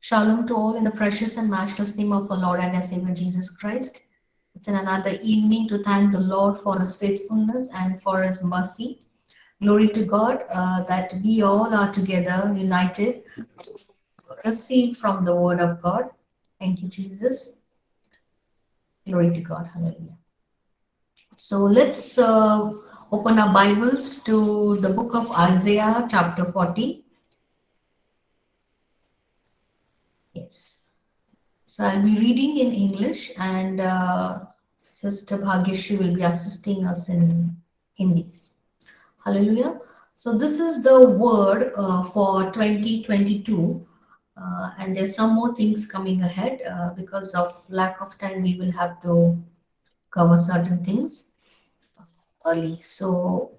Shalom to all in the precious and matchless name of our Lord and our Savior Jesus Christ. It's in another evening to thank the Lord for His faithfulness and for His mercy. Glory to God that we all are together, united, to receive from the Word of God. Thank you, Jesus. Glory to God. Hallelujah. So let's open our Bibles to the book of Isaiah, chapter 40. Yes. So I'll be reading in English, and Sister Bhagyashri will be assisting us in Hindi. Hallelujah. So this is the word for 2022, and there's some more things coming ahead. Because of lack of time, we will have to cover certain things early. So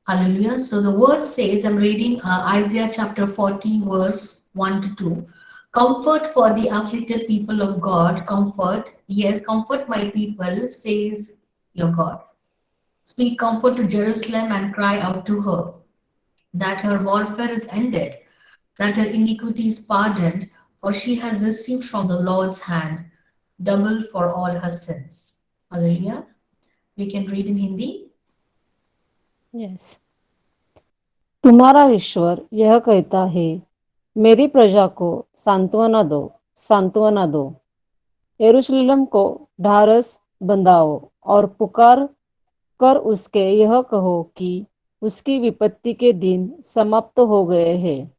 hallelujah. So the word says, I'm reading Isaiah chapter 40, verse 1 to 2. Comfort for the afflicted people of God. Comfort, yes, comfort my people, says your God. Speak comfort to Jerusalem and cry out to her that her warfare is ended, that her iniquity is pardoned, for she has received from the Lord's hand double for all her sins. Hallelujah. We can read in Hindi. Yes. तुम्हारा ईश्वर यह कहता है, मेरी प्रजा को सांत्वना दो, सांत्वना दो। यरूशलेम को ढारस बंधाओ और पुकार कर उसके यह कहो कि उसकी विपत्ति के दिन समाप्त हो गए हैं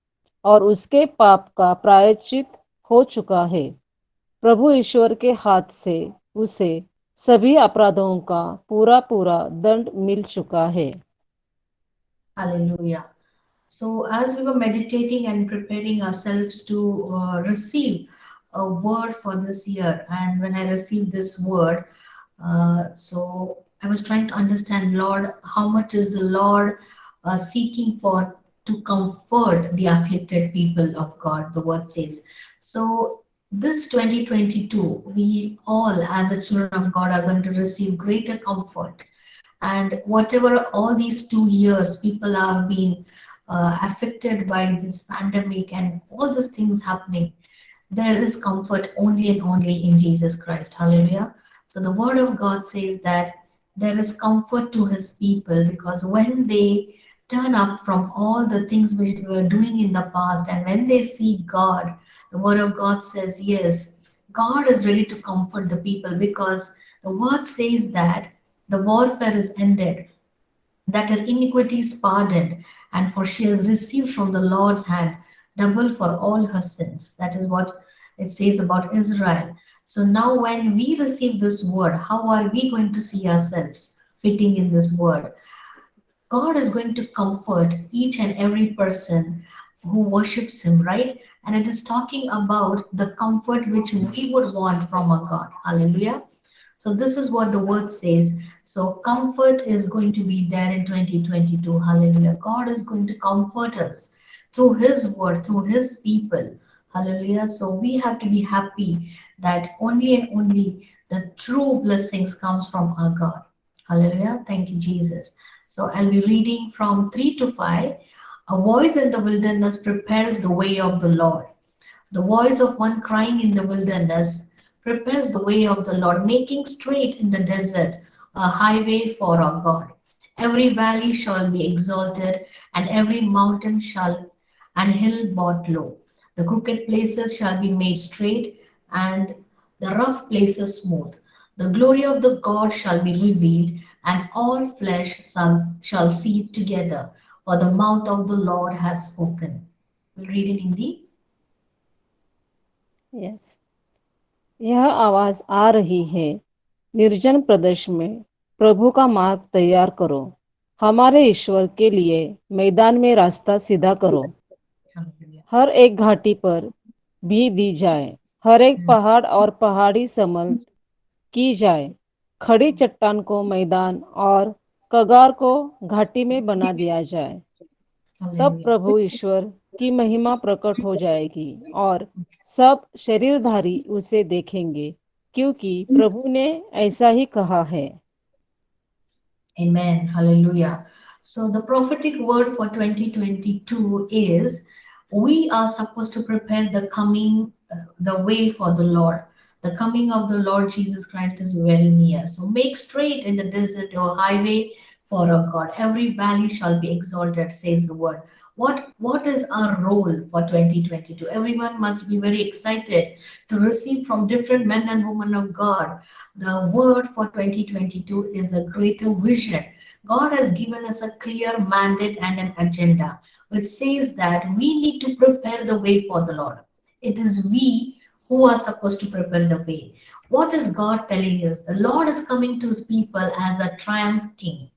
और उसके पाप का प्रायश्चित हो चुका है। प्रभु ईश्वर के हाथ से उसे सभी अपराधों का पूरा पूरा दंड मिल चुका है। Hallelujah. So, as we were meditating and preparing ourselves to receive a word for this year, and when I received this word, so I was trying to understand, Lord, how much is the Lord seeking for to comfort the afflicted people of God, the word says. So, this 2022, we all, as the children of God, are going to receive greater comfort, and whatever all these 2 years people have been affected by this pandemic and all these things happening, there is comfort only and only in Jesus Christ. Hallelujah. So the word of God says that there is comfort to his people, because when they turn up from all the things which they were doing in the past, and when they see God, the word of God says, yes, God is ready to comfort the people, because the word says that the warfare is ended, that her iniquity is pardoned, and for she has received from the Lord's hand double for all her sins. That is what it says about Israel. So now, when we receive this word, how are we going to see ourselves fitting in this word? God is going to comfort each and every person who worships Him, right? And it is talking about the comfort which we would want from a God. Hallelujah. So this is what the word says. So comfort is going to be there in 2022. Hallelujah. God is going to comfort us through His word, through His people. Hallelujah. So we have to be happy that only and only the true blessings comes from our God. Hallelujah. Thank you, Jesus. So I'll be reading from 3 to 5. A voice in the wilderness prepares the way of the Lord. The voice of one crying in the wilderness prepares the way of the Lord, making straight in the desert a highway for our God. Every valley shall be exalted, and every mountain shall and hill brought low. The crooked places shall be made straight, and the rough places smooth. The glory of the God shall be revealed, and all flesh shall see it together, for the mouth of the Lord has spoken. We'll read in Hindi. Yes. यह आवाज आ रही है, निर्जन प्रदेश में प्रभु का मार्ग तैयार करो, हमारे ईश्वर के लिए मैदान में रास्ता सीधा करो। Hallelujah. हर एक घाटी पर भी दी जाए, हर एक पहाड़ और पहाड़ी समतल की जाए। खड़ी चट्टान को मैदान और कगार को घाटी में बना दिया जाए। तब Hallelujah. प्रभु ईश्वर की महिमा प्रकट हो जाएगी और सब शरीरधारी उसे देखेंगे, क्योंकि प्रभु ने ऐसा ही कहा है। Amen. Hallelujah. So the prophetic word for 2022 is We are supposed to prepare the way for the Lord. The coming of the Lord Jesus Christ is very near. So make straight in the desert a highway for our God. Every valley shall be exalted, says the word. What is our role for 2022? Everyone must be very excited to receive from different men and women of God. The word for 2022 is a greater vision. God has given us a clear mandate and an agenda, which says that we need to prepare the way for the Lord. It is we who are supposed to prepare the way. What is God telling us? The Lord is coming to his people as a triumph king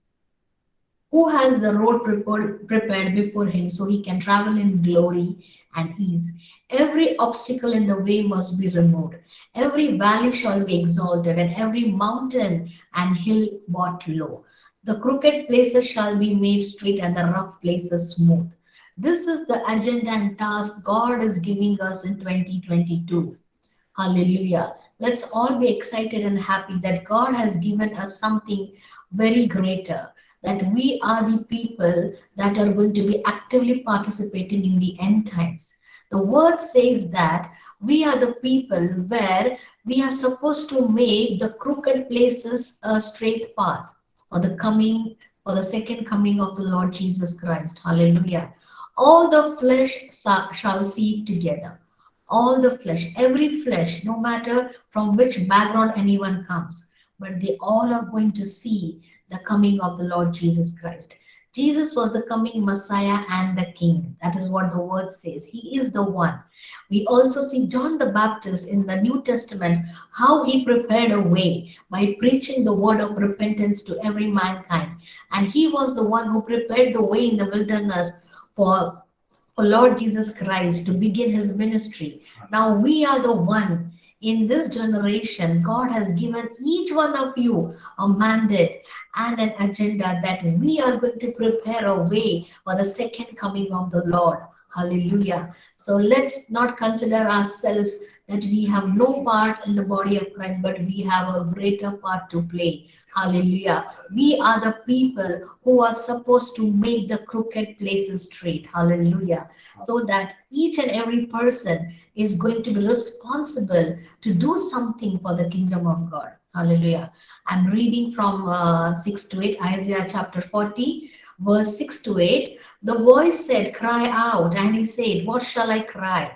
who has the road prepared before him so he can travel in glory and ease. Every obstacle in the way must be removed. Every valley shall be exalted, and every mountain and hill brought low. The crooked places shall be made straight, and the rough places smooth. This is the agenda and task God is giving us in 2022. Hallelujah. Let's all be excited and happy that God has given us something very greater, that we are the people that are going to be actively participating in the end times. The word says that we are the people where we are supposed to make the crooked places a straight path for the coming, for the second coming of the Lord Jesus Christ. Hallelujah. All the flesh shall see it together, all the flesh, every flesh, no matter from which background anyone comes, but they all are going to see the coming of the Lord Jesus Christ. Jesus was the coming Messiah and the King. That is what the word says. He is the one. We also see John the Baptist in the New Testament, how he prepared a way by preaching the word of repentance to every mankind. And he was the one who prepared the way in the wilderness for Lord Jesus Christ to begin his ministry. Now we are the one in this generation. God has given each one of you a mandate and an agenda that we are going to prepare a way for the second coming of the Lord. Hallelujah. So let's not consider ourselves that we have no part in the body of Christ, but we have a greater part to play. Hallelujah. We are the people who are supposed to make the crooked places straight. Hallelujah. So that each and every person is going to be responsible to do something for the kingdom of God. Hallelujah. I'm reading from 6 to 8, Isaiah chapter 40, verse 6 to 8. The voice said, cry out. And he said, what shall I cry?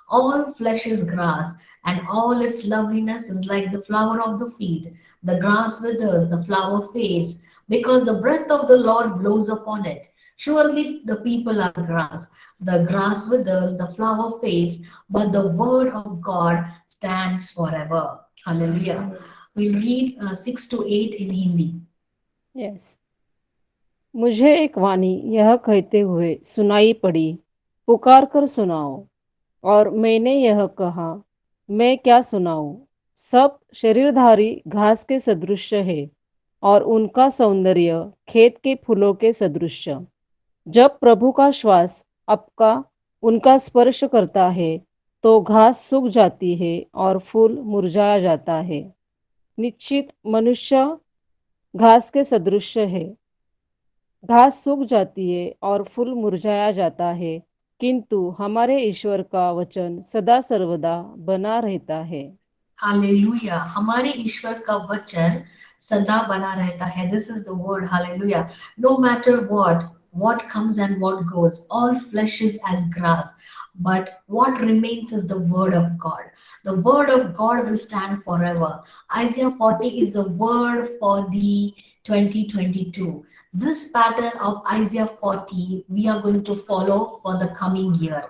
All flesh is grass, and all its loveliness is like the flower of the field. The grass withers, the flower fades, because the breath of the Lord blows upon it. Surely the people are grass. The grass withers, the flower fades, but the word of God stands forever. Hallelujah. We'll read 6 to 8 in Hindi. Yes. मुझे एक वाणी यह कहते हुए सुनाई पड़ी, पुकार कर सुनाओ। और मैंने यह कहा, मैं क्या सुनाऊं? सब शरीरधारी घास के सदृश है, और उनका सौंदर्य खेत के फूलों के सदृश। जब प्रभु का श्वास आपका उनका स्पर्श करता है, तो घास सूख जाती है और फूल मुरझाया जाता है। निश्चित मनुष्य घास के सदृश है। घास सूख जाती है और फूल मुरझाया जाता है, किंतु हमारे ईश्वर का वचन सदा सर्वदा बना रहता है। हालेलुया। हमारे ईश्वर का वचन सदा बना रहता है। This is the word. Hallelujah. No matter what comes and what goes, all flesh is as grass, but what remains is the word of God. The word of God will stand forever. Isaiah 40 is a word for the 2022. This pattern of Isaiah 40 we are going to follow for the coming year.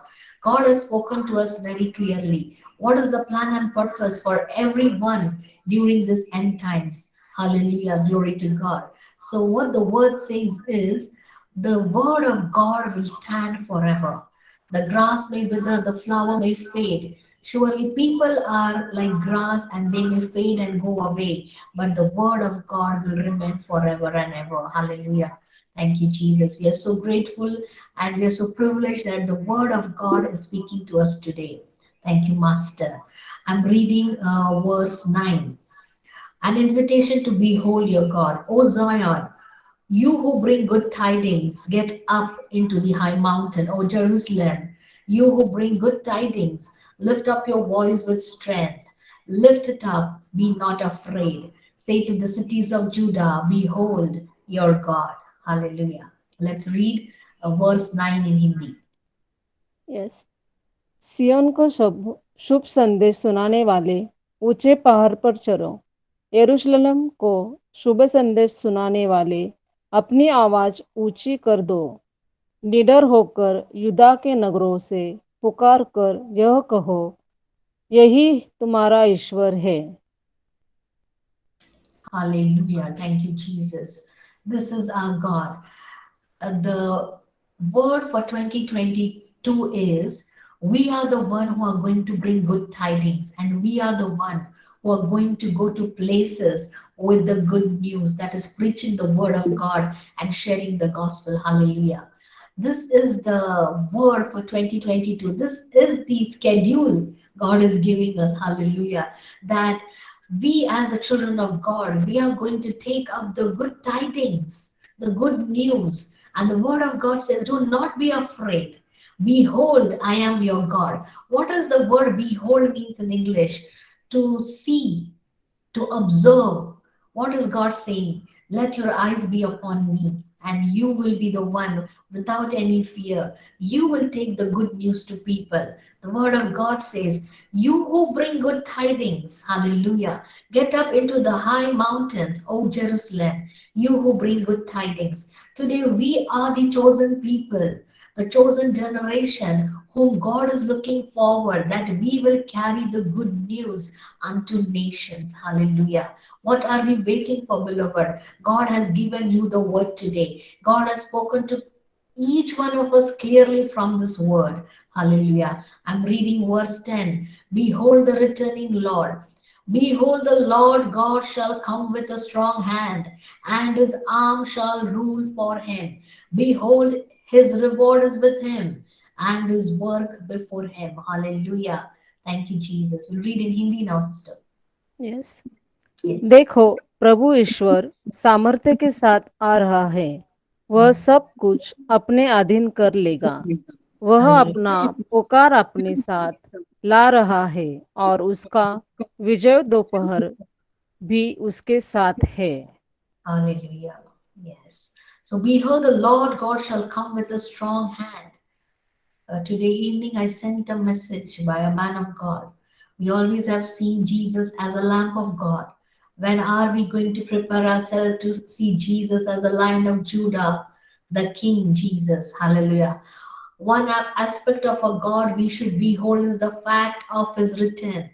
God has spoken to us very clearly. What is the plan and purpose for everyone during this end times? Hallelujah. Glory to God. So, what the word says is the word of God will stand forever. The grass may wither, the flower may fade. Surely people are like grass and they may fade and go away, but the word of God will remain forever and ever. Hallelujah. Thank you, Jesus. We are so grateful and we are so privileged that the word of God is speaking to us today. Thank you, Master. I'm reading verse 9. An invitation to behold your God. O Zion, you who bring good tidings, get up into the high mountain. O Jerusalem, You who bring good tidings, lift up your voice with strength. Lift it up, be not afraid. Say to the cities of Judah, behold your God. Hallelujah. Let's read verse 9 in Hindi. Yes, सिय्योन को शुभ शुभ संदेश सुनाने वाले ऊंचे पहाड़ पर चढ़ो। यरूशलेम को शुभ संदेश सुनाने वाले अपनी आवाज ऊंची कर दो। निडर होकर युदा के नगरों से पुकार कर यह कहो, यही तुम्हारा ईश्वर है। Hallelujah. Thank you, Jesus. This is our God. The word for 2022 is we are the one who are going to bring good tidings, and we are the one who are going to go to places with the good news, that is preaching the word of God and sharing the gospel. Hallelujah. This is the word for 2022. This is the schedule God is giving us. Hallelujah. That we as the children of God, we are going to take up the good tidings, the good news. And the word of God says, do not be afraid. Behold, I am your God. What does the word behold means in English? To see, to observe. What is God saying? Let your eyes be upon me, and you will be the one without any fear. You will take the good news to people. The word of God says, you who bring good tidings, hallelujah, get up into the high mountains, O Jerusalem, you who bring good tidings. Today we are the chosen people, the chosen generation whom God is looking forward that we will carry the good news unto nations. Hallelujah. What are we waiting for, beloved? God has given you the word today. God has spoken to each one of us clearly from this word. Hallelujah. I'm reading verse 10. Behold the returning Lord. Behold, the Lord God shall come with a strong hand, and his arm shall rule for him. Behold, his reward is with him, and his work before him. Hallelujah. Thank you, Jesus. We'll read in Hindi now, sister. Yes, Yes. देखो, प्रभु ईश्वर सामर्थ्य के साथ आ रहा है। वह सब कुछ अपने अधीन कर लेगा। वह अपना Hallelujah. पुकार अपने साथ ला रहा है और उसका विजय दोपहर भी उसके साथ है। Hallelujah. Yes. So behold, the Lord God shall come with a strong hand. Today evening, I sent a message by a man of God. We always have seen Jesus as a Lamb of God. When are we going to prepare ourselves to see Jesus as the Lion of Judah, the King Jesus? Hallelujah. One aspect of a God we should behold is the fact of his return.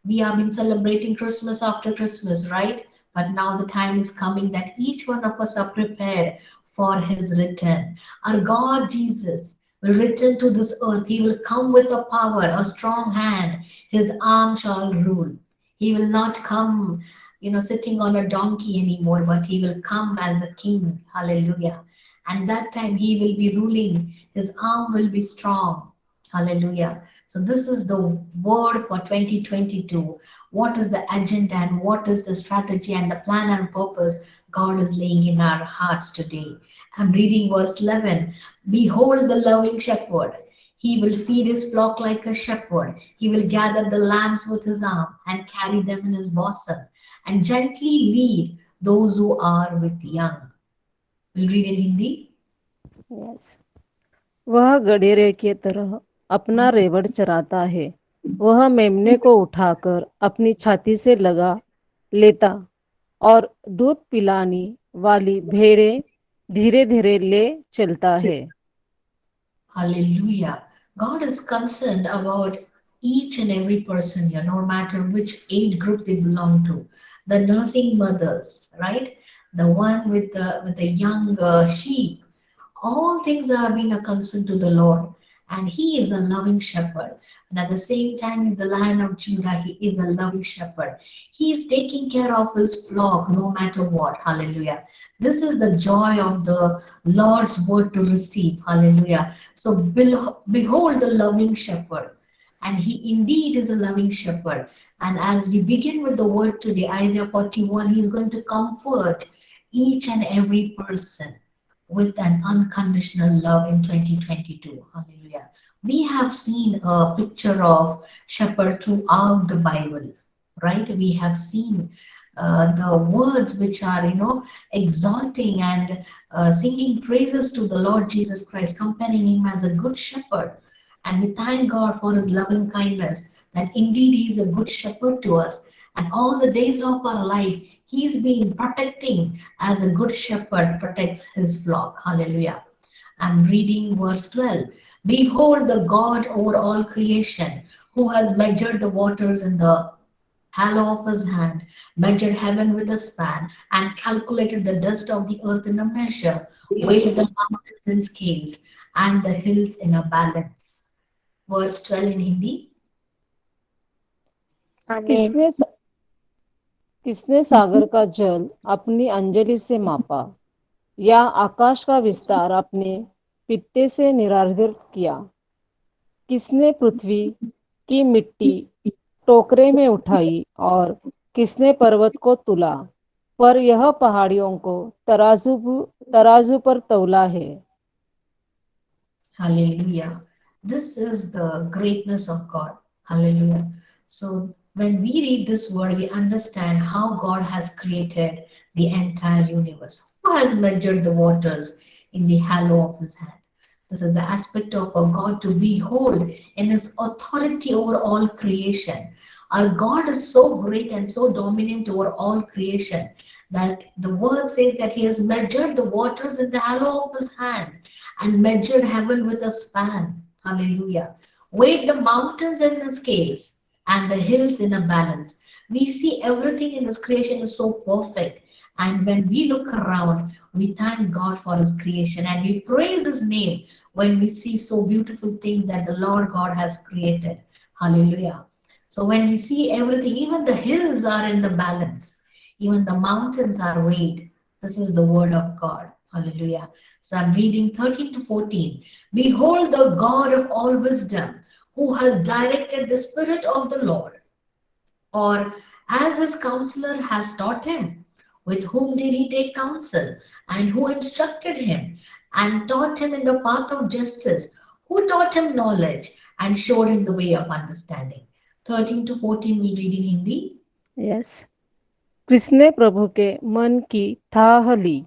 We have been celebrating Christmas after Christmas, right? But now the time is coming that each one of us are prepared for his return. Our God Jesus will return to this earth. He will come with a power, a strong hand. His arm shall rule. He will not come, sitting on a donkey anymore, but he will come as a king. Hallelujah. And that time he will be ruling. His arm will be strong. Hallelujah. So this is the word for 2022. What is the agenda and what is the strategy and the plan and purpose God is laying in our hearts today? I'm reading verse 11. Behold the loving shepherd. He will feed his flock like a shepherd. He will gather the lambs with his arm and carry them in his bosom and gently lead those who are with young. We'll read in Hindi. Yes, वह गडेरे की तरह अपना रेवड़ चराता है। वह मेमने को उठाकर अपनी छाती से लगा लेता और दूध पिलाने वाली भेड़ें धीरे धीरे ले चलता है। Hallelujah. God is concerned about each and every person here, no matter which age group they belong to. The nursing mothers, right? The one with the young sheep. All things are being a concern to the Lord. And He is a loving shepherd. And at the same time, He's the Lion of Judah. He is a loving shepherd. He is taking care of His flock no matter what. Hallelujah. This is the joy of the Lord's word to receive. Hallelujah. So behold the loving shepherd. And He indeed is a loving shepherd. And as we begin with the word today, Isaiah 41, He is going to comfort each and every person with an unconditional love in 2022. Hallelujah. We have seen a picture of shepherd throughout the Bible, right? We have seen the words which are, exalting and singing praises to the Lord Jesus Christ, comparing him as a good shepherd. And we thank God for his loving kindness, that indeed he is a good shepherd to us. And all the days of our life, he's been protecting as a good shepherd protects his flock. Hallelujah. I'm reading verse 12. Behold the God over all creation, who has measured the waters in the hollow of his hand, measured heaven with a span, and calculated the dust of the earth in a measure, weighed the mountains in scales, and the hills in a balance. Verse 12 in Hindi. Amen. किसने किसने सागर का जल अपनी अंजलि से मापा, या आकाश का विस्तार अपने पित्ते से निर्धारित किया? किसने पृथ्वी की मिट्टी टोकरे में उठाई, और किसने पर्वत को तुला? पर यह पहाड़ियों को तराजू पर तौला है। Hallelujah. This is the greatness of God. Hallelujah. So when we read this word, we understand how God has created the entire universe. Who has measured the waters in the hollow of his hand? This is the aspect of a God to behold in his authority over all creation. Our God is so great and so dominant over all creation that the word says that he has measured the waters in the hollow of his hand and measured heaven with a span. Hallelujah. Weighed the mountains in the scales and the hills in a balance. We see everything in this creation is so perfect. And when we look around, we thank God for his creation and we praise his name when we see so beautiful things that the Lord God has created. Hallelujah. So when we see everything, even the hills are in the balance, even the mountains are weighed. This is the word of God. Hallelujah. So I'm reading 13 to 14. Behold the God of all wisdom, who has directed the Spirit of the Lord, or as his counselor has taught him. With whom did he take counsel, and who instructed him, and taught him in the path of justice? Who taught him knowledge, and showed him the way of understanding? 13 to 14 we read in Hindi. Yes. किसने प्रभु के मन की थाह ली,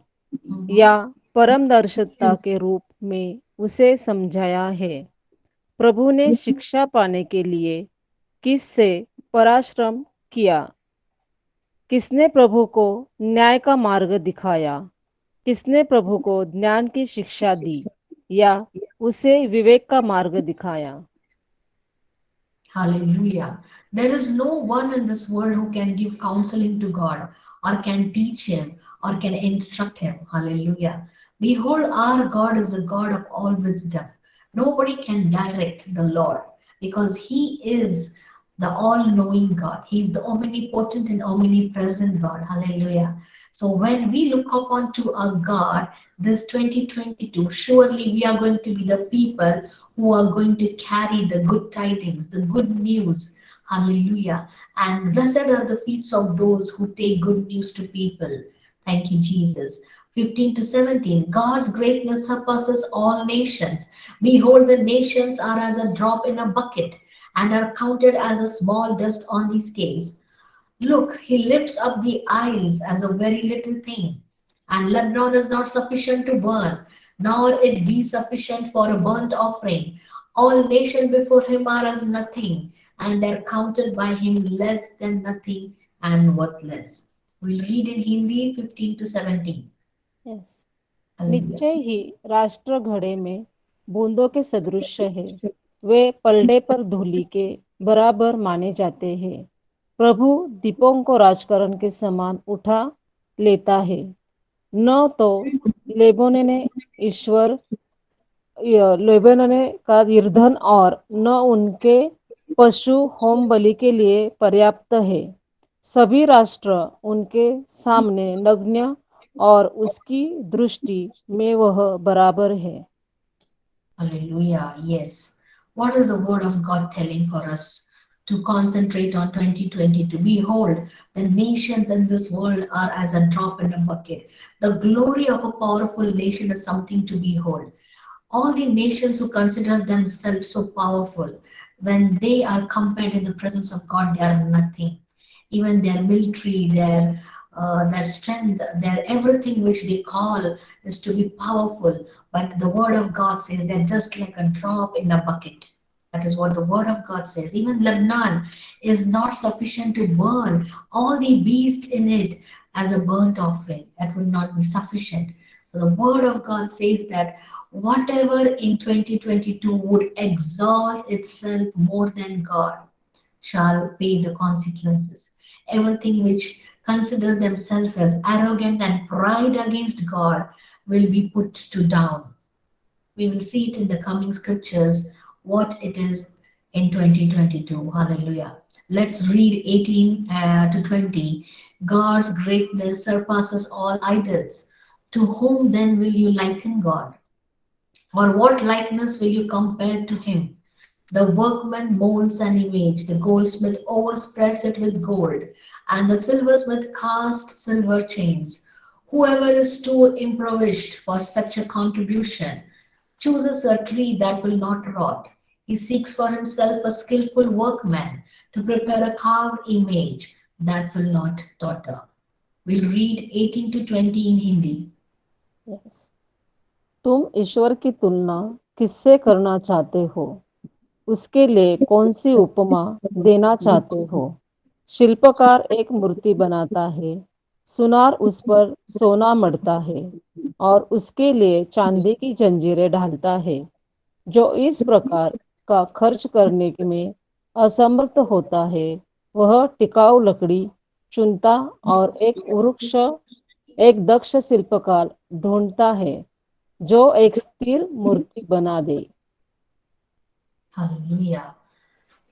या Mhm. परमदर्शिता के रूप में उसे समझाया है? प्रभु ने शिक्षा पाने के लिए किससे पराश्रम किया? किसने प्रभु को न्याय का मार्ग दिखाया? किसने प्रभु को ज्ञान की शिक्षा दी, या उसे विवेक का मार्ग दिखाया? Hallelujah. There is no one in this world who can give counseling to God or can teach him or can instruct him. Hallelujah. Behold, our God is a God of all wisdom. Nobody can direct the Lord because he is the all-knowing God. He's the omnipotent and omnipresent God. Hallelujah. So when we look upon to our God, this 2022, surely we are going to be the people who are going to carry the good tidings, the good news. Hallelujah. And blessed are the feet of those who take good news to people. Thank you, Jesus. 15 to 17. God's greatness surpasses all nations. Behold, the nations are as a drop in a bucket and are counted as a small dust on the scales. Look, he lifts up the isles as a very little thing, and Lebanon is not sufficient to burn, nor it be sufficient for a burnt offering. All nations before him are as nothing, and they are counted by him less than nothing and worthless. We'll read in Hindi 15 to 17. Yes. Hallelujah. निश्चय ही राष्ट्र घड़े में बूंदों के सदृश है, वे पलड़े पर धूलि के बराबर माने जाते हैं। प्रभु दीपों को राजकरण के समान उठा लेता है। न तो लेबोन ने ईश्वर लेबोन का ईंधन, और न उनके पशु होम बलि के लिए पर्याप्त है। सभी राष्ट्र उनके सामने नग्न, और उसकी दृष्टि में वह बराबर है। Hallelujah. Yes. What is the word of God telling for us to concentrate on 2022? Behold, the nations in this world are as a drop in a bucket. The glory of a powerful nation is something to behold. All the nations who consider themselves so powerful, when they are compared in the presence of God, they are nothing. Even their military, their strength, their everything which they call is to be powerful. But the word of God says they're just like a drop in a bucket. That is what the word of God says. Even Lebanon is not sufficient to burn all the beasts in it as a burnt offering. That will not be sufficient. So the word of God says that whatever in 2022 would exalt itself more than God shall pay the consequences. Everything which consider themselves as arrogant and pride against God will be put to down. We will see it in the coming scriptures what it is in 2022. Hallelujah. Let's read 18 to 20. God's greatness surpasses all idols. To whom then will you liken God? Or what likeness will you compare to him? The workman molds an image, the goldsmith overspreads it with gold, and the silversmith casts silver chains. Whoever is too impoverished for such a contribution chooses a tree that will not rot. He seeks for himself a skillful workman to prepare a carved image that will not totter. We'll read 18 to 20 in Hindi. Yes. तुम ईश्वर की तुलना किससे करना चाहते हो? उसके लिए कौन सी उपमा देना चाहते हो? शिल्पकार एक मूर्ति बनाता है, सुनार उस पर सोना मढ़ता है और उसके लिए चांदी की जंजीरें ढालता है। जो इस प्रकार का खर्च करने में असमर्थ होता है, वह टिकाऊ लकड़ी चुनता और एक दक्ष शिल्पकार ढूंढता है जो एक स्थिर मूर्ति बना दे। Hallelujah.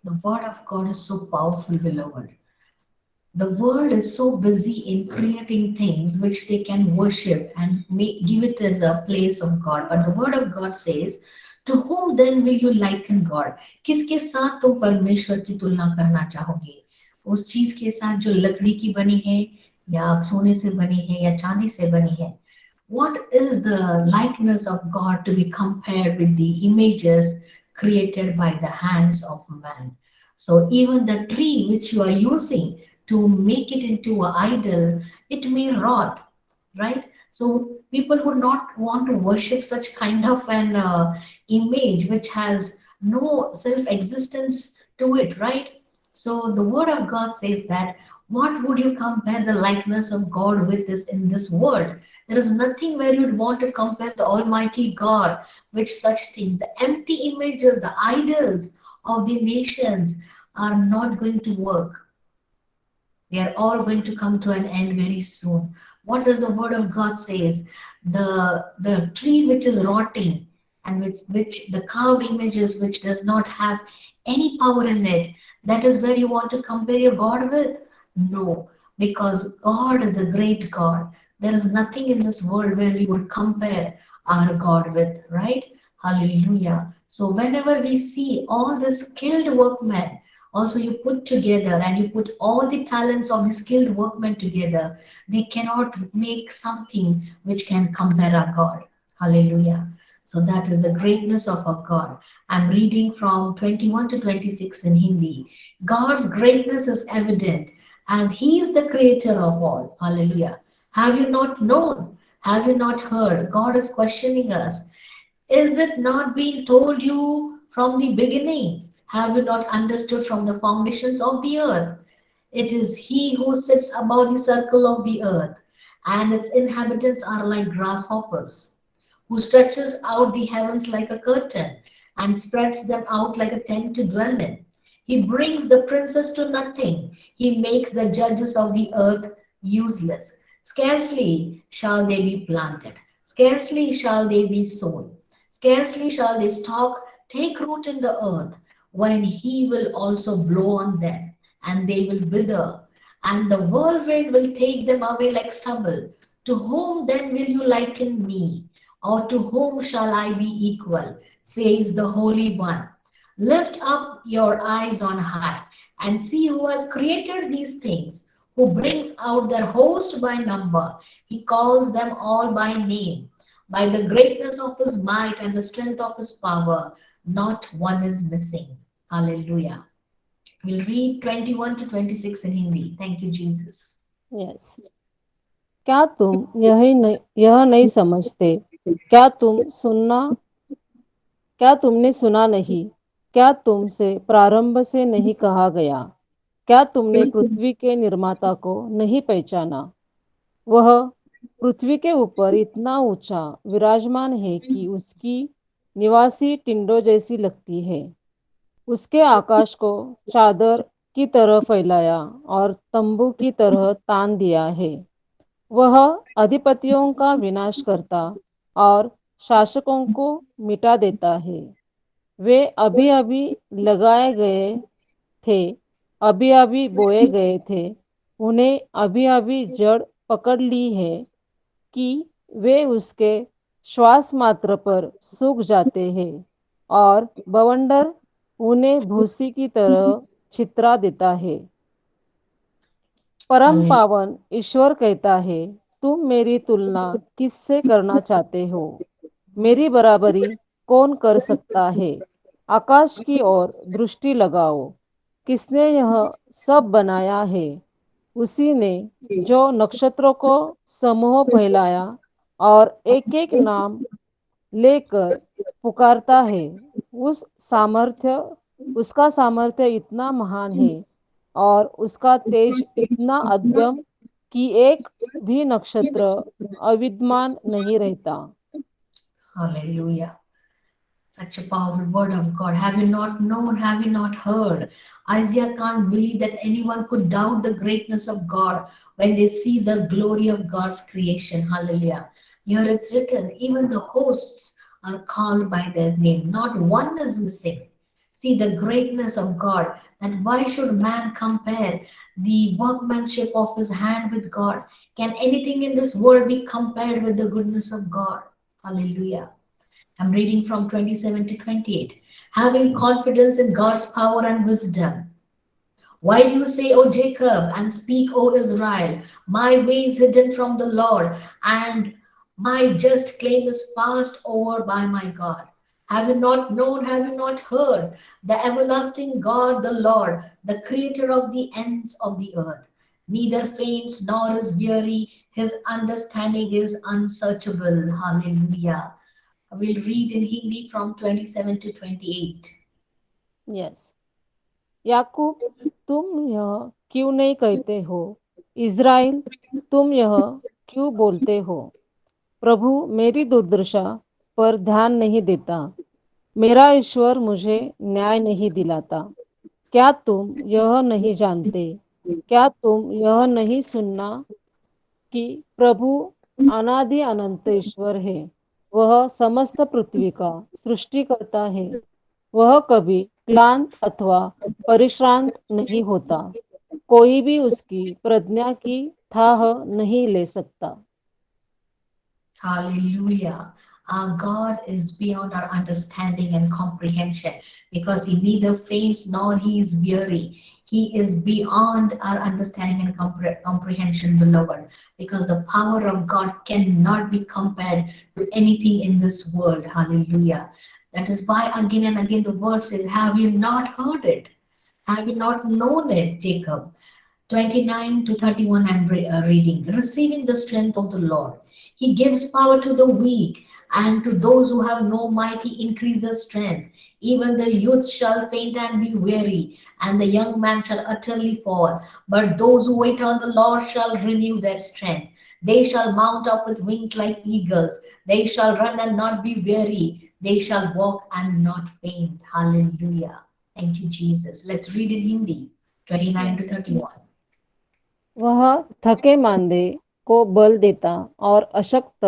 The word of God is so powerful, beloved. The world is so busy in creating things which they can worship and give it as a place of God. But the word of God says, to whom then will you liken God? किसके साथ तुम परमेश्वर की तुलना करना चाहोगे? उस चीज के साथ जो लकड़ी की बनी है या सोने से बनी है या चांदी से बनी है. What is the likeness of God to be compared with the images created by the hands of man? So even the tree which you are using to make it into an idol, it may rot, right? So people would not want to worship such kind of an image which has no self-existence to it, right? So the word of God says that what would you compare the likeness of God with this in this world? There is nothing where you'd want to compare the Almighty God with such things. The empty images, the idols of the nations are not going to work. They are all going to come to an end very soon. What does the word of God says? The tree which is rotting and which the carved images which does not have any power in it, that is where you want to compare your God with? No, because God is a great God. There is nothing in this world where we would compare our God with, right? Hallelujah. So whenever we see all the skilled workmen, also you put together and you put all the talents of the skilled workmen together, they cannot make something which can compare our God. Hallelujah. So that is the greatness of our God. I'm reading from 21 to 26 in Hindi. God's greatness is evident as He is the creator of all. Hallelujah. Have you not known? Have you not heard? God is questioning us. Is it not being told you from the beginning? Have you not understood from the foundations of the earth? It is He who sits above the circle of the earth, and its inhabitants are like grasshoppers, who stretches out the heavens like a curtain and spreads them out like a tent to dwell in. He brings the princes to nothing. He makes the judges of the earth useless. Scarcely shall they be planted, scarcely shall they be sown, scarcely shall they stalk take root in the earth, when he will also blow on them, and they will wither, and the whirlwind will take them away like stubble. To whom then will you liken me? Or to whom shall I be equal? Says the Holy One. Lift up your eyes on high and see who has created these things, who brings out their host by number. He calls them all by name. By the greatness of his might and the strength of his power, not one is missing. Hallelujah. We'll read 21 to 26 in Hindi. Thank you, Jesus. Yes. क्या तुम यह नहीं समझते? क्या तुम सुनना क्या तुमने सुना नहीं? क्या तुमसे प्रारंभ से नहीं कहा गया? क्या तुमने पृथ्वी के निर्माता को नहीं पहचाना? वह पृथ्वी के ऊपर इतना ऊंचा विराजमान है कि उसकी निवासी टिंडों जैसी लगती है। उसके आकाश को चादर की तरह फैलाया और तंबू की तरह तान दिया है। वह अधिपतियों का विनाश करता और शासकों को मिटा देता है। वे अभी अभी लगाए गए थे, अभी अभी बोए गए थे, उन्हें अभी अभी जड़ पकड़ ली है कि वे उसके श्वास मात्र पर सूख जाते हैं और बवंडर उन्हें भूसी की तरह छितरा देता है। परम Hallelujah. पावन ईश्वर कहता है, तुम मेरी तुलना किससे करना चाहते हो? मेरी बराबरी कौन कर सकता है? आकाश की ओर दृष्टि लगाओ। किसने यह सब बनाया है? उसी ने जो नक्षत्रों को समूह फैलाया और एक एक नाम लेकर पुकारता है। उस सामर्थ्य उसका सामर्थ्य इतना महान है और उसका तेज इतना अद्यम कि एक भी नक्षत्र अविद्यमान नहीं रहता। Hallelujah. Such a powerful word of God. Have you not known? Have you not heard? Isaiah can't believe that anyone could doubt the greatness of God when they see the glory of God's creation. Hallelujah. Here it's written, even the hosts are called by their name. Not one is missing. See the greatness of God. That why should man compare the workmanship of his hand with God? Can anything in this world be compared with the goodness of God? Hallelujah. I'm reading from 27 to 28. Having confidence in God's power and wisdom. Why do you say, O Jacob, and speak, O Israel? My way is hidden from the Lord, and my just claim is passed over by my God. Have you not known, have you not heard? The everlasting God, the Lord, the creator of the ends of the earth, neither faints nor is weary. His understanding is unsearchable. Hallelujah. We'll read in Hindi from 27 to 28. Yes. याकूब, तुम यह क्यों नहीं कहते हो? Israel, तुम यह क्यों बोलते हो? प्रभु मेरी दुर्दशा पर ध्यान नहीं देता, मेरा ईश्वर मुझे न्याय नहीं दिलाता। क्या तुम यह नहीं जानते? क्या तुम यह नहीं सुनना कि प्रभु अनादि अनंत ईश्वर है? वह समस्त पृथ्वी का सृष्टि करता है। वह कभी क्लांत अथवा परिश्रांत नहीं होता। कोई भी उसकी प्रज्ञा की थाह नहीं ले सकता। Hallelujah. Our God is beyond our understanding and comprehension because He neither faints nor He is weary. He is beyond our understanding and comprehension, beloved, because the power of God cannot be compared to anything in this world. Hallelujah. That is why again and again the word says, have you not heard it? Have you not known it, Jacob? 29 to 31, I'm reading. Receiving the strength of the Lord. He gives power to the weak, and to those who have no might, He increases strength. Even the youth shall faint and be weary, and the young man shall utterly fall. But those who wait on the Lord shall renew their strength. They shall mount up with wings like eagles. They shall run and not be weary. They shall walk and not faint. Hallelujah. Thank you, Jesus. Let's read in Hindi 29 to Yes. 31. वह थके मांदे को बल देता और अशक्त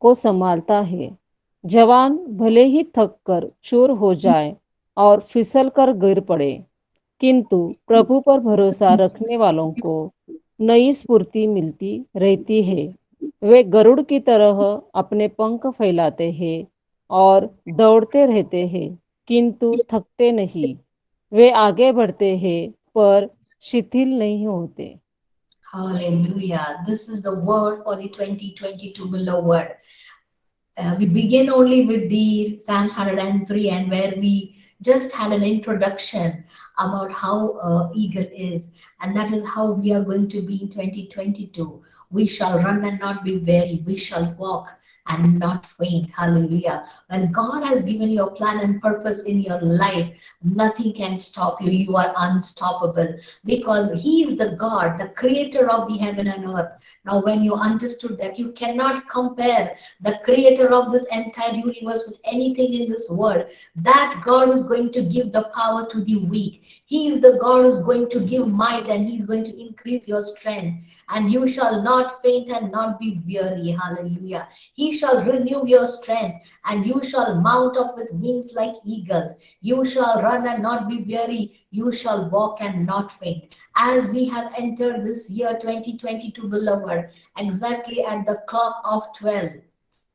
को संभालता है। जवान भले ही थक कर चूर हो जाए और फिसल कर गिर पड़े, किंतु प्रभु पर भरोसा रखने वालों को नई स्फूर्ति मिलती रहती है। वे गरुड़ की तरह अपने पंख फैलाते हैं और दौड़ते रहते हैं, किंतु थकते नहीं। वे आगे बढ़ते हैं पर शिथिल नहीं होते। Hallelujah. This is the word for the 2022 beloved. We begin only with the Psalms 103, and where we just had an introduction about how eagle is, and that is how we are going to be in 2022. We shall run and not be weary. We shall walk and not faint. Hallelujah. When God has given you a plan and purpose in your life, nothing can stop you. You are unstoppable because He is the God, the creator of the heaven and earth. Now, when you understood that, you cannot compare the creator of this entire universe with anything in this world. That God is going to give the power to the weak. He is the God who's going to give might, and He's going to increase your strength. And you shall not faint and not be weary. Hallelujah. He shall renew your strength, and you shall mount up with wings like eagles. You shall run and not be weary. You shall walk and not faint. As we have entered this year 2022, beloved, exactly at the clock of 12,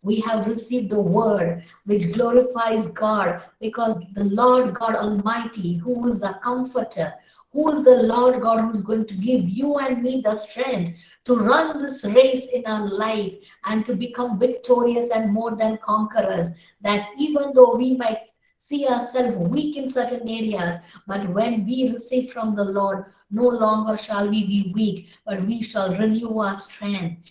we have received the word which glorifies God, because the Lord God Almighty, who is a comforter, who is the Lord God who is going to give you and me the strength to run this race in our life and to become victorious and more than conquerors. That even though we might see ourselves weak in certain areas, but when we receive from the Lord, no longer shall we be weak, but we shall renew our strength,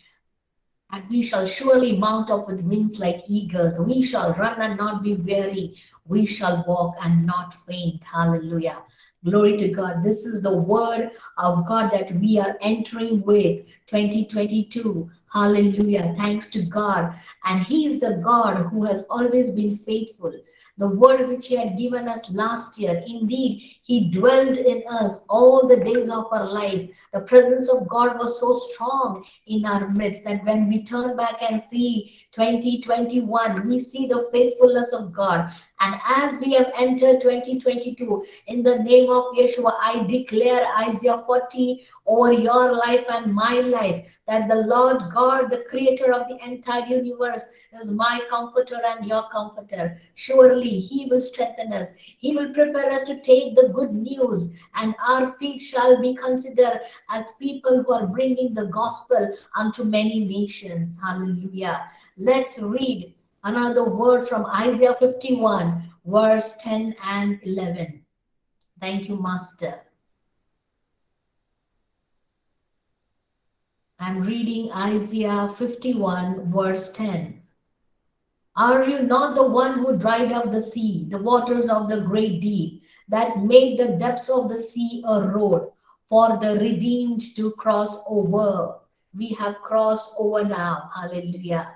and we shall surely mount up with wings like eagles. We shall run and not be weary. We shall walk and not faint. Hallelujah. Glory to God. This is the word of God that we are entering with 2022. Hallelujah. Thanks to God. And He is the God who has always been faithful. The word which He had given us last year, indeed, He dwelled in us all the days of our life. The presence of God was so strong in our midst that when we turn back and see 2021, we see the faithfulness of God. And as we have entered 2022, in the name of Yeshua, I declare Isaiah 40 over your life and my life, that the Lord God, the creator of the entire universe, is my comforter and your comforter. Surely He will strengthen us. He will prepare us to take the good news, and our feet shall be considered as people who are bringing the gospel unto many nations. Hallelujah. Let's read another word from Isaiah 51, verse 10 and 11. Thank you, Master. I'm reading Isaiah 51, verse 10. Are you not the one who dried up the sea, the waters of the great deep, that made the depths of the sea a road for the redeemed to cross over? We have crossed over now. Hallelujah.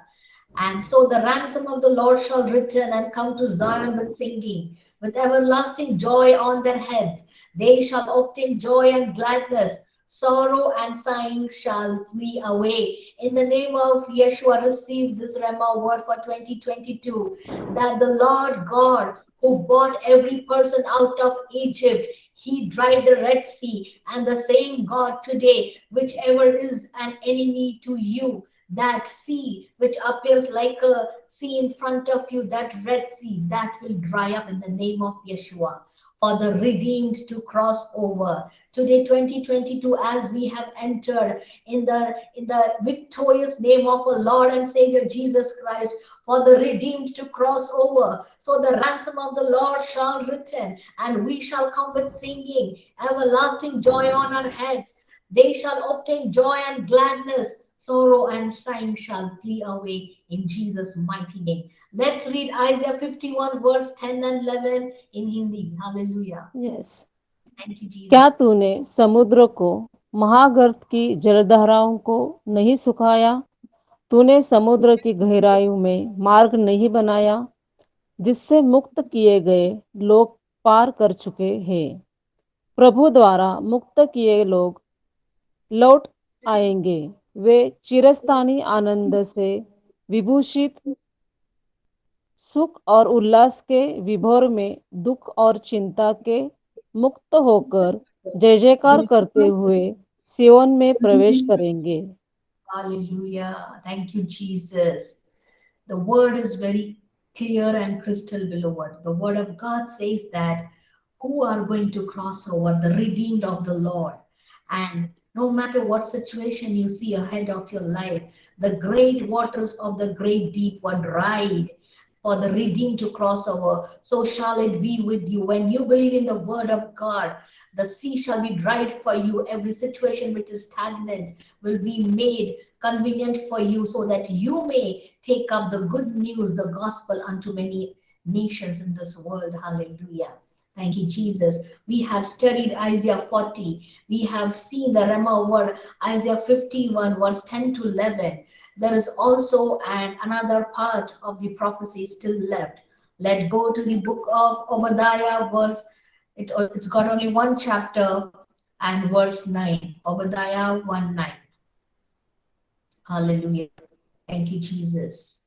And so the ransom of the Lord shall return and come to Zion with singing, with everlasting joy on their heads. They shall obtain joy and gladness. Sorrow and sighing shall flee away. In the name of Yeshua, receive this Rema word for 2022, that the Lord God who brought every person out of Egypt, He dried the Red Sea, and the same God today, whichever is an enemy to you, that sea which appears like a sea in front of you, that Red Sea, that will dry up in the name of Yeshua, for the redeemed to cross over. Today, 2022, as we have entered in the victorious name of our Lord and Savior Jesus Christ, for the redeemed to cross over. So the ransom of the Lord shall return, and we shall come with singing, everlasting joy on our heads. They shall obtain joy and gladness. Sorrow and sighing shall flee away in Jesus' mighty name. Let's read Isaiah 51, verse 10 and 11 in Hindi. Hallelujah. Yes. Thank you, क्या Jesus. तूने समुद्र को, महागर्त की जलधाराओं को नहीं सुखाया? तूने समुद्र की गहराइयों में मार्ग नहीं बनाया, जिससे मुक्त किए गए लोग पार कर चुके हैं। प्रभु द्वारा मुक्त किए लोग लौट आएंगे। वे चिरस्थानी आनंद से विभूषित, सुख और उल्लास के विभोर में दुख और चिंता के मुक्त होकर जय जयकार करते हुए सियोन में प्रवेश करेंगे। Hallelujah. Thank you, Jesus. The word is very clear and crystal, beloved. The word of God says that who are going to cross over, the redeemed of the Lord. And No matter what situation you see ahead of your life, the great waters of the great deep were dried for the redeemed to cross over. So shall it be with you. When you believe in the word of God, the sea shall be dried for you. Every situation which is stagnant will be made convenient for you so that you may take up the good news, the gospel unto many nations in this world. Hallelujah. Thank you, Jesus. We have studied Isaiah 40. We have seen the Rema word, Isaiah 51, verse 10 to 11. There is also another part of the prophecy still left. Let's go to the book of Obadiah, it's got only one chapter and verse 9. Obadiah 1 9. Hallelujah. Thank you, Jesus.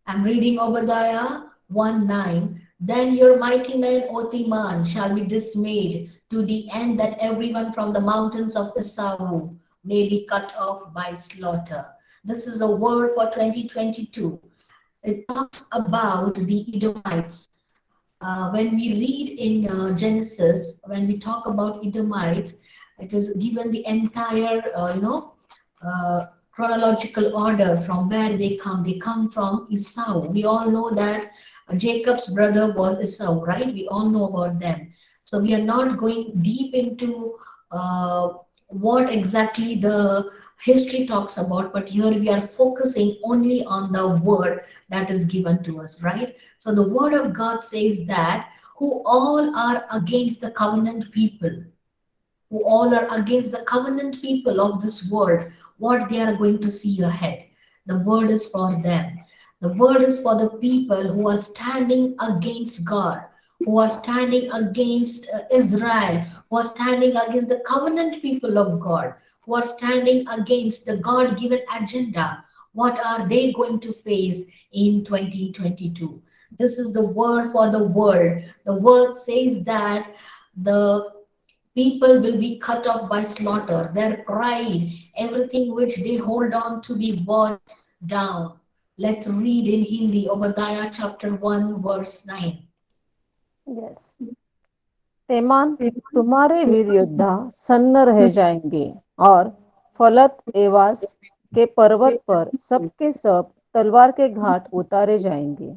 I'm reading Obadiah 1 9. Then your mighty men, O Teman, shall be dismayed to the end that everyone from the mountains of Esau may be cut off by slaughter. This is a word for 2022. It talks about the Edomites. When we read in Genesis, when we talk about Edomites, it is given the entire, chronological order from where they come. They come from Esau. We all know that Jacob's brother was Esau, right? We all know about them. So we are not going deep into what exactly the history talks about, but here we are focusing only on the word that is given to us, right? So the word of God says that who all are against the covenant people, who all are against the covenant people of this world, what they are going to see ahead. The word is for them. The word is for the people who are standing against God, who are standing against Israel, who are standing against the covenant people of God, who are standing against the God given agenda. What are they going to face in 2022? This is the word for the world. The word says that the people will be cut off by slaughter. Their pride, everything which they hold on to be brought down. Let's read in Hindi, Obadiah chapter 1, verse 9. Yes. Teman, तुम्हारे वीर योद्धा सन्न रह जाएंगे और फलत एवास के पर्वत पर सबके सब तलवार के घाट उतारे जाएंगे।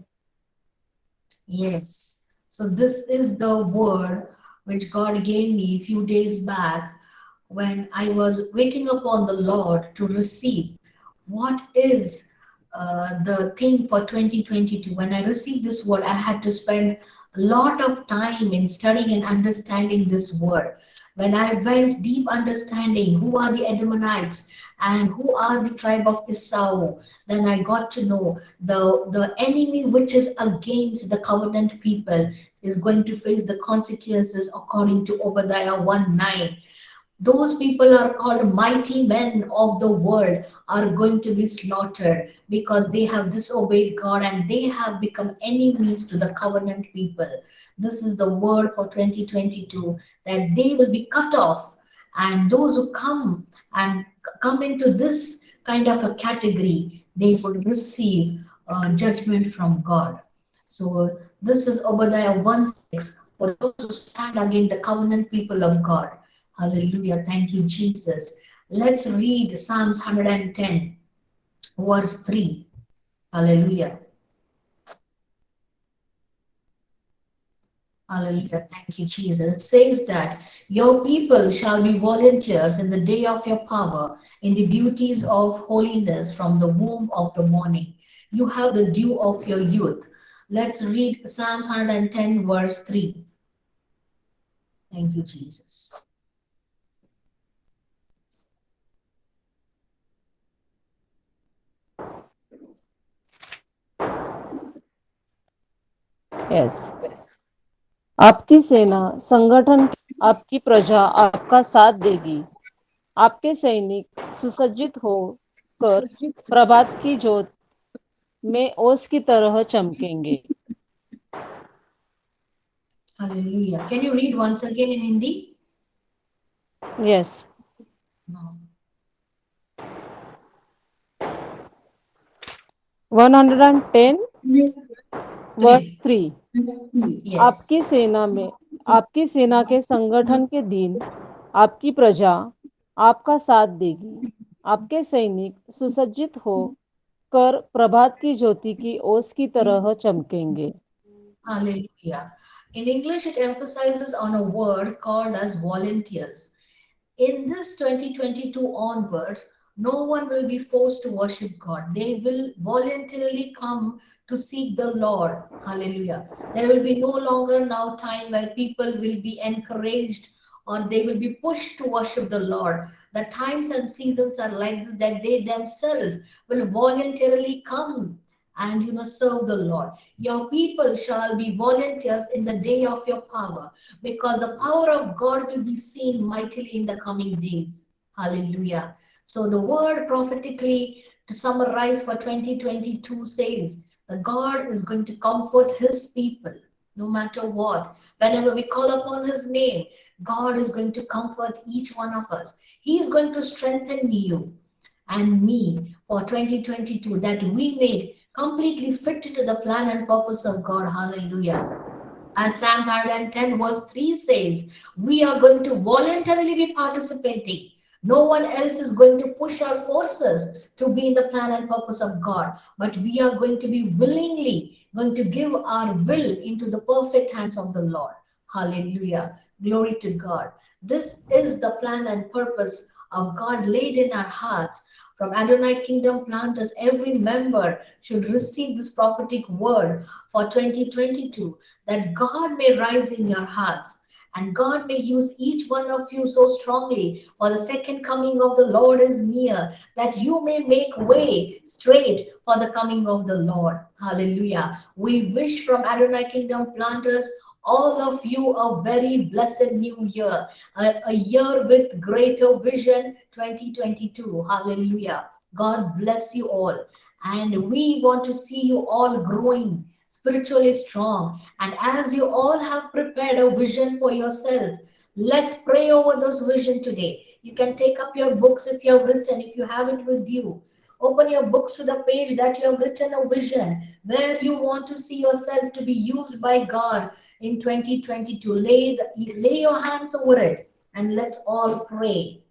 Yes. So this is the word which God gave me a few days back when I was waiting upon the Lord to receive what is the thing for 2022. When I received this word, I had to spend a lot of time in studying and understanding this word. When I went deep understanding who are the Edomites and who are the tribe of Esau, then I got to know the enemy which is against the covenant people is going to face the consequences according to Obadiah 1 9. Those people are called mighty men of the world are going to be slaughtered because they have disobeyed God and they have become enemies to the covenant people. This is the word for 2022 that they will be cut off, and those who and come into this kind of a category, they will receive judgment from God. So this is Obadiah 1:6 for those who stand against the covenant people of God. Hallelujah. Thank you, Jesus. Let's read Psalms 110, verse 3. Hallelujah. Hallelujah. Thank you, Jesus. It says that your people shall be volunteers in the day of your power, in the beauties of holiness from the womb of the morning. You have the dew of your youth. Let's read Psalms 110, verse 3. Thank you, Jesus. Yes. आपकी सेना संगठन, आपकी प्रजा आपका साथ देगी। आपके सैनिक सुसज्जित होकर प्रभात की ज्योत में ओस की तरह चमकेंगे। Hallelujah. Can you read once again in Hindi? Yes. No. 110 verse 3। Yes. आपकी सेना के संगठन के दिन आपकी प्रजा आपका साथ देगी। आपके सैनिक सुसज्जित हो कर प्रभात की ज्योति की ओस की तरह चमकेंगे। Hallelujah. In English, it emphasizes on a word called as volunteers. In this 2022 onwards, no one will be forced to worship God. They will voluntarily come to seek the Lord. Hallelujah. There will be no longer now time where people will be encouraged or they will be pushed to worship the Lord. The times and seasons are like this that they themselves will voluntarily come and serve the Lord. Your people shall be volunteers in the day of your power, because the power of God will be seen mightily in the coming days. Hallelujah. So the word prophetically to summarize for 2022 says that God is going to comfort his people no matter what. Whenever we call upon his name, God is going to comfort each one of us. He is going to strengthen you and me for 2022, that we may completely fit into the plan and purpose of God. Hallelujah. As Psalms 110 verse 3 says, we are going to voluntarily be participating. No one else is going to push or force us to be in the plan and purpose of God, but we are going to be willingly going to give our will into the perfect hands of the Lord. Hallelujah. Glory to God. This is the plan and purpose of God laid in our hearts. From Adonai Kingdom Planters, every member should receive this prophetic word for 2022, that God may rise in your hearts and God may use each one of you so strongly, for the second coming of the Lord is near, that you may make way straight for the coming of the Lord. Hallelujah. We wish from Adonai Kingdom Planters all of you a very blessed new year, a year with greater vision 2022. Hallelujah. God bless you all. And we want to see you all growing spiritually strong. And as you all have prepared a vision for yourself, let's pray over those vision today. You can take up your books if you have written, if you have it with you. Open your books to the page that you have written a vision where you want to see yourself to be used by God in 2022. Lay your hands over it and let's all pray.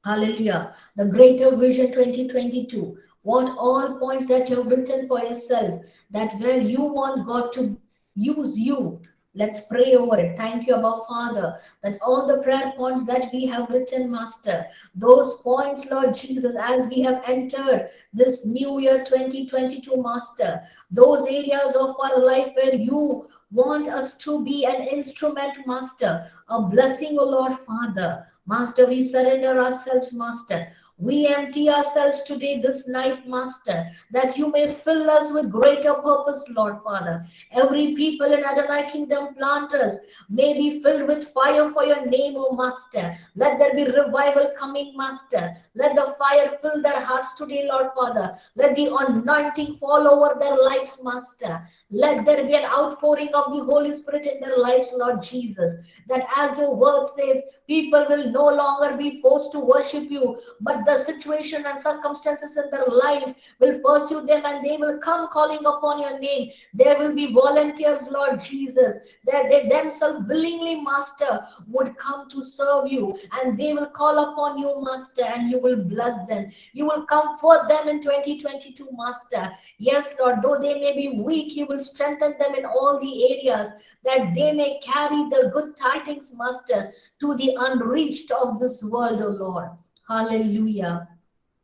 Hallelujah. The Greater Vision 2022. What all points that you have written for yourself, that where you want God to use you. Let's pray over it. Thank you, Abba Father, that all the prayer points that we have written, Master, those points, Lord Jesus, as we have entered this new year 2022, Master, those areas of our life where you want us to be an instrument, Master, a blessing, O Lord Father. Master, we surrender ourselves, Master. We empty ourselves today, this night, Master, that you may fill us with greater purpose, Lord Father. Every people in Adonai Kingdom Planters may be filled with fire for your name, O Master. Let there be revival coming, Master. Let the fire fill their hearts today, Lord Father. Let the anointing fall over their lives, Master. Let there be an outpouring of the Holy Spirit in their lives, Lord Jesus. That as your word says, people will no longer be forced to worship you, but the situation and circumstances in their life will pursue them and they will come calling upon your name. There will be volunteers, Lord Jesus, that they themselves willingly, Master, would come to serve you and they will call upon you, Master, and you will bless them. You will comfort them in 2022, Master. Yes, Lord, though they may be weak, you will strengthen them in all the areas that they may carry the good tidings, Master, to the unreached of this world, O Lord. Hallelujah.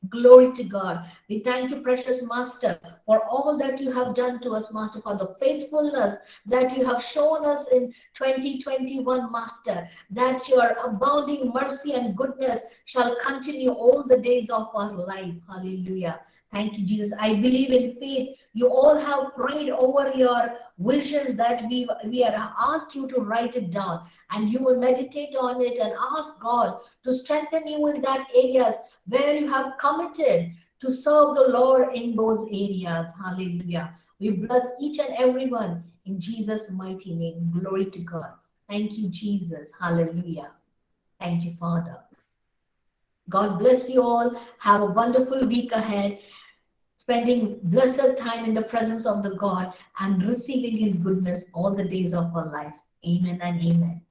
Glory to God. We thank you, precious Master, for all that you have done to us, Master, for the faithfulness that you have shown us in 2021, Master, that your abounding mercy and goodness shall continue all the days of our life. Hallelujah. Thank you, Jesus. I believe in faith. You all have prayed over your visions that we have asked you to write it down, and you will meditate on it and ask God to strengthen you in that areas where you have committed to serve the Lord in those areas. Hallelujah. We bless each and every one in Jesus' mighty name. Glory to God. Thank you, Jesus. Hallelujah. Thank you, Father. God bless you all. Have a wonderful week ahead, spending blessed time in the presence of the God and receiving His goodness all the days of our life. Amen and amen.